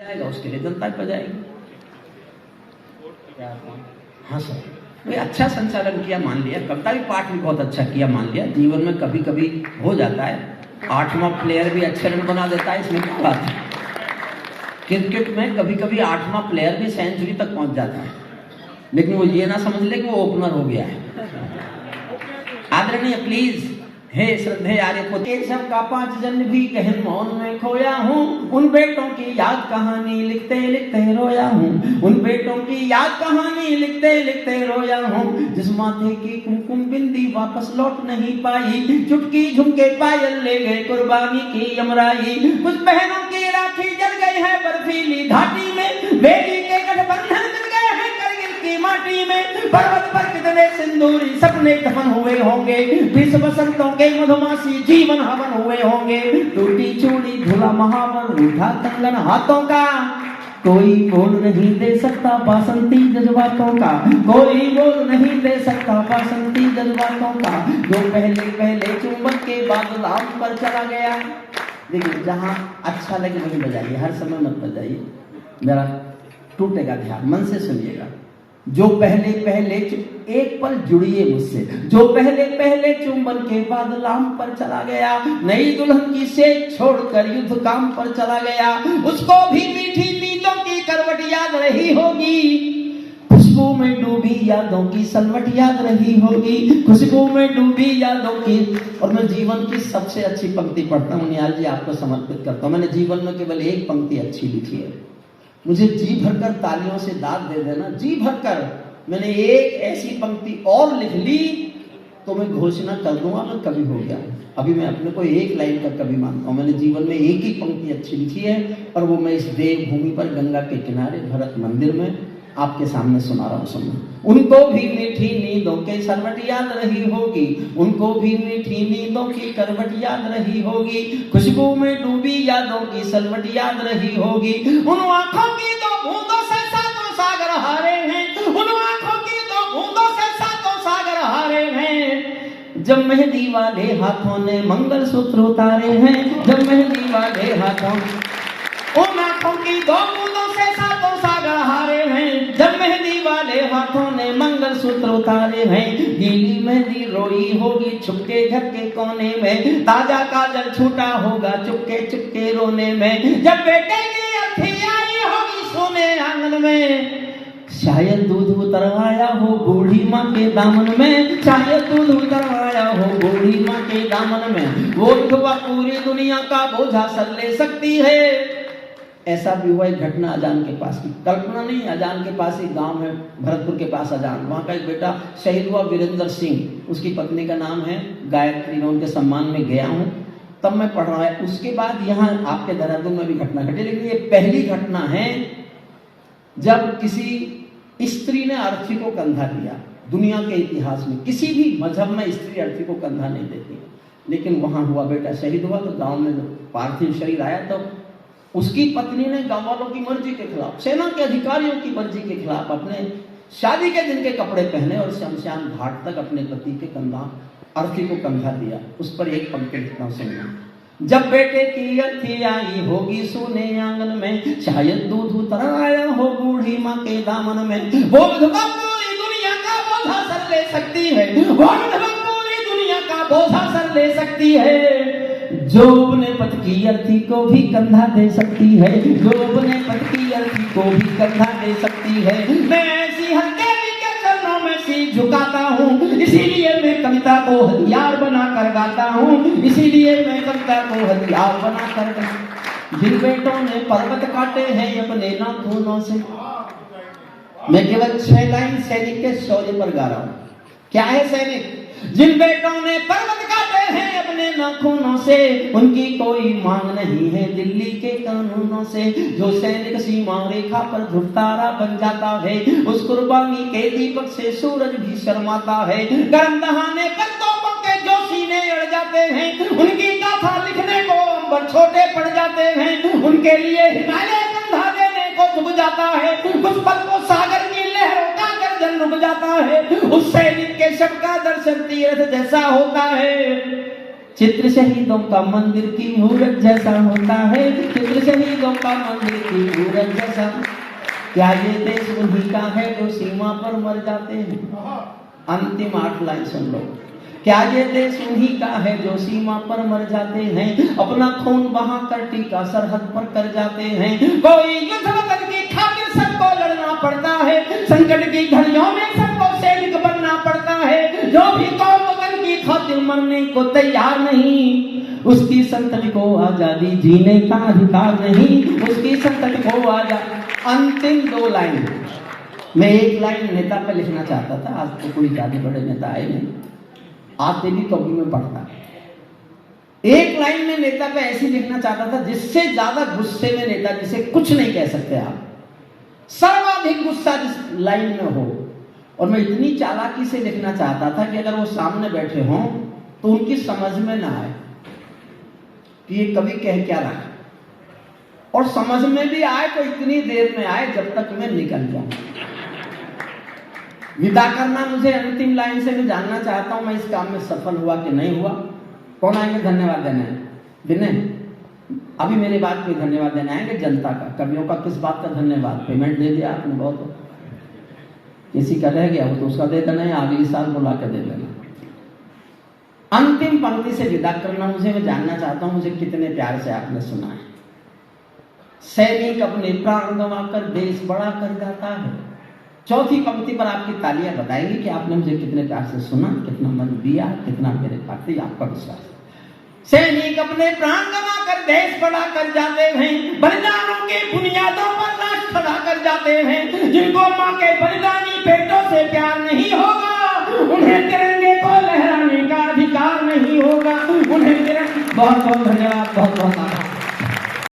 जाएगा उसके लिए जनता बजाएगी। हाँ सर, कोई अच्छा संचालन किया मान लिया, कविता भी पाठ भी बहुत अच्छा किया मान लिया, जीवन में कभी कभी हो जाता है, 8वां प्लेयर भी अच्छे रन बना देता है, इसमें क्या बात है। क्रिकेट में कभी कभी 8वां प्लेयर भी सेंचुरी तक पहुंच जाता है, लेकिन वो ये ना समझ ले कि वो ओपनर हो गया है। आदरणीय प्लीज हे श्रद्धे आर्य को केशव का 5 जन्म भी गहन मौन में खोया हूँ, उन बेटों की याद कहानी लिखते लिखते रोया हूँ, उन बेटों की याद कहानी लिखते लिखते रोया हूँ, जिस माथे की कुमकुम बिंदी वापस लौट नहीं पाई, चुटकी झुमके पायल ले गए कुर्बानी की यमराई, कुछ बहनों की राखी जल गई है बर्फीली घाटी में, बेटी के गठबंधन मिल गए हैं करगिल की माटी में, पर्वत पर कितने सिंदूरी सपने दफन हुए होंगे, 20 बसंतों के मधुमासी जीवन हवन हुए होंगे, टूटी चूड़ी धुला महावर रूठा कंगन हाथों का, कोई बोल नहीं दे सकता बासंती जज्बातों का, कोई बोल नहीं दे सकता बासंती जज्बातों का, जो पहले पहले चुंबन के बाद लाभ पर चला गया। देखिए जहाँ अच्छा लगे वही बजाइए, हर समय मत बजाइए, मेरा टूटेगा ध्यान, मन से सुनिएगा। जो पहले पहले एक पल जुड़िए मुझसे, जो पहले पहले चुंबन के बाद लाम पर चला गया, नई दुल्हन की सेज छोड़कर युद्ध काम पर चला गया, उसको भी मीठी नींदों की करवट याद रही होगी, खुशबू में डूबी यादों की सलवट याद रही होगी, खुशबू में डूबी यादों की। और मैं जीवन की सबसे अच्छी पंक्ति पढ़ता हूँ, निहाल जी आपको समर्पित करता हूँ। मैंने जीवन में केवल एक पंक्ति अच्छी लिखी है, मुझे जी भरकर तालियों से दाद दे देना, जी भरकर। मैंने एक ऐसी पंक्ति और लिख ली तो मैं घोषणा कर दूंगा मैं कवि हो गया। अभी मैं अपने को एक लाइन का कवि मानता हूँ, मैंने जीवन में एक ही पंक्ति अच्छी लिखी है, और वो मैं इस देवभूमि पर गंगा के किनारे भरत मंदिर में आपके सामने सुना रहा हूँ। सुनो, उनको भी मीठी नींदों के सरवट याद रही होगी, उनको भी मीठी नींदों की करवट याद रही होगी, खुशबू में डूबी यादों की सलवट याद रही होगी, उन आंखों की 2 बूंदों से 7 सागर हारे हैं, उन आंखों की 2 बूंदों से 7 सागर हारे हैं, जब मेहंदी वाले हाथों ने मंगलसूत्र उतारे हैं, जब मेहंदी वाले हाथों, उन आंखों की 2 बूंदों से 7 सागर हारे हैं, जब मेहंदी वाले हाथों ने मंगलसूत्र उतारे हैं, गीली मेहंदी रोई होगी छुपके घर के कोने में, ताजा काजल छूटा होगा चुपके चुपके रोने में, जब बेटे की अर्थी आई होगी सोने आंगन में, शायद दूध उतरवाया हो बूढ़ी माँ के दामन में, शायद दूध उतरवाया हो बूढ़ी माँ के दामन में, वो विधवा पूरी दुनिया का बोझा सर ले सकती है। ऐसा भी हुआ एक घटना अजान के पास की, कल्पना नहीं, अजान के पास एक गांव है भरतपुर के पास अजान, वहाँ का एक बेटा शहीद हुआ वीरेंद्र सिंह, उसकी पत्नी का नाम है गायत्री, मैं उनके सम्मान में गया हूँ, तब मैं पढ़ रहा है। उसके बाद यहाँ आपके देहरादून में भी घटना घटी, लेकिन ये पहली घटना है जब किसी स्त्री ने अर्थी को कंधा दिया। दुनिया के इतिहास में किसी भी मजहब में स्त्री अर्थी को कंधा नहीं देती, लेकिन वहाँ हुआ, बेटा शहीद हुआ, तो गाँव में पार्थिव शरीर आया तो उसकी पत्नी ने गांव वालों की मर्जी के खिलाफ, सेना के अधिकारियों की मर्जी के खिलाफ अपने शादी के दिन के कपड़े पहने और शमशान घाट तक अपने पति के कंधा अर्थी को कंधा दिया। उस पर एक पंक्ति लिखना सुनना, जब बेटे की अर्थी आई होगी सोने आंगन में, शायद दूध उतर आया हो बूढ़ी माँ के दामन में, वो विधवा पूरी दुनिया का बोझा सर ले सकती है, वो विधवा पूरी दुनिया का बोझा सर ले सकती है, जो अपने पति की अर्थी को भी कंधा दे सकती है, जो अपने पति की अर्थी को भी कंधा दे सकती है, मैं ऐसी हथेली के चरणों में सिर झुकाता हूँ, इसीलिए मैं कविता को हथियार बना कर गाता हूँ, इसीलिए मैं कविता को हथियार बना कर। जिन बेटों ने पर्वत काटे हैं अपने नाखूनों से, मैं केवल 6 लाइन सैनिक के शौर्य पर गा रहा हूँ। क्या है सैनिक? जिन बेटों ने पर्वत काटे हैं अपने नाखूनों से, उनकी कोई मांग नहीं है दिल्ली के कानूनों से, जो सैनिक सीमा रेखा पर ध्रुव तारा बन जाता है, उस कुर्बानी के दीपक से सूरज भी शर्माता है, गर्म दहाने पर तोपों के जो सीने अड़ जाते हैं, उनकी गाथा लिखने को अंबर छोटे पड़ जाते हैं, उनके लिए हिमालय कंधा देने को झुक जाता है, उस पल को सागर की लहरों का गर्जन रुक जाता है, उस सैनिक के शव का दर्शन तीर्थ जैसा होता है। चित्र शहीदों का मंदिर की मूरत जैसा होता है, चित्र शहीदों का मंदिर की मूरत जैसा। क्या ये देश उन्हीं का है जो सीमा पर मर जाते हैं? अंतिम 8 लाइन सुन लो। क्या ये देश उन्हीं का है जो सीमा पर मर जाते हैं, अपना खून बहा कर टीका सरहद पर कर जाते हैं। कोई युद्ध वतन की खातिर सबको लड़ना पड़ता है, संकट की घड़ियों में सबको सैनिक बनना पड़ता है। जो भी कौम वतन की खातिर मरने को तैयार नहीं, उसकी संतति को आजादी जीने का अधिकार नहीं, उसकी संतति को आजादी। अंतिम 2 लाइन मैं 1 लाइन नेता पे लिखना चाहता था। आज तो कोई ज्यादा बड़े नेता आए नहीं, आते भी तो भी मैं पढ़ता। 1 लाइन में नेता पे ऐसी लिखना चाहता था जिससे ज्यादा गुस्से में नेता जिसे कुछ नहीं कह सकते आप, सर्वाधिक गुस्सा जिस लाइन में हो। और मैं इतनी चालाकी से लिखना चाहता था कि अगर वो सामने बैठे हों तो उनकी समझ में ना आए कि ये कवि कह क्या रहा है, और समझ में भी आए तो इतनी देर में आए जब तक मैं निकल जाऊं। विदा करना मुझे अंतिम लाइन से मैं जानना चाहता हूं मैं इस काम में सफल हुआ कि नहीं हुआ। कौन आएंगे धन्यवाद देने? विनय, अभी मेरे बात पे धन्यवाद देने आएंगे जनता का। कवियों का किस बात का धन्यवाद? पेमेंट दे दिया आपने बहुत, किसी का रह गया हो तो उसका दे देना है, अगले साल बुला कर दे देना। अंतिम पंक्ति से विदा करना मुझे, मैं जानना चाहता हूं मुझे कितने प्यार से आपने सुना है। सैनिक अपने प्राण गंवाकर देश बड़ा कर जाता है। चौथी पंक्ति पर आपकी तालियां बताएंगी कि आपने मुझे कितने प्यार से सुना, कितना मन दिया, कितना मेरे प्रति आपका विश्वास। सैनिक अपने प्राण गंवाकर देश बड़ा कर जाते हैं, बलिदानों के बुनियादों पर राष्ट्र खड़ा कर जाते हैं। जिनको मां के बलिदानी बेटों से प्यार नहीं होगा, उन्हें तिरंगे को लहराने का अधिकार नहीं होगा। उन्हें बहुत बहुत धन्यवाद, बहुत बहुत